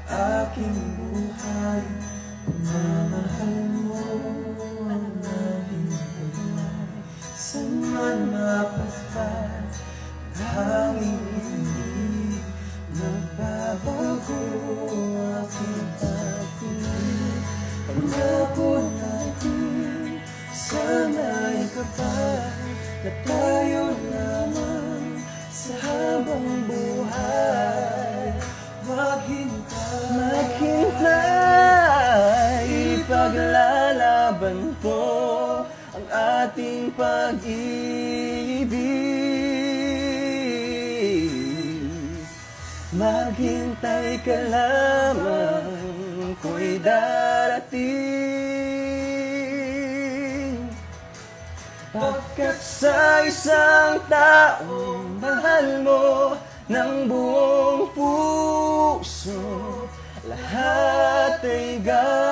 aking buhay. Mamahal mo ang aking buhay. Saan man mapadpad, hangin hindi magbabago aking pag-ibig. Pangako natin, sana'y kapag na tayo lamang sa habang buhay. Maghintay, ipaglalaban ko ang ating pag-ibig. Maghintay ka lamang, ko'y darating. Pagkat sa isang taong mahal mo ng buong puso, lahat ay gagawin.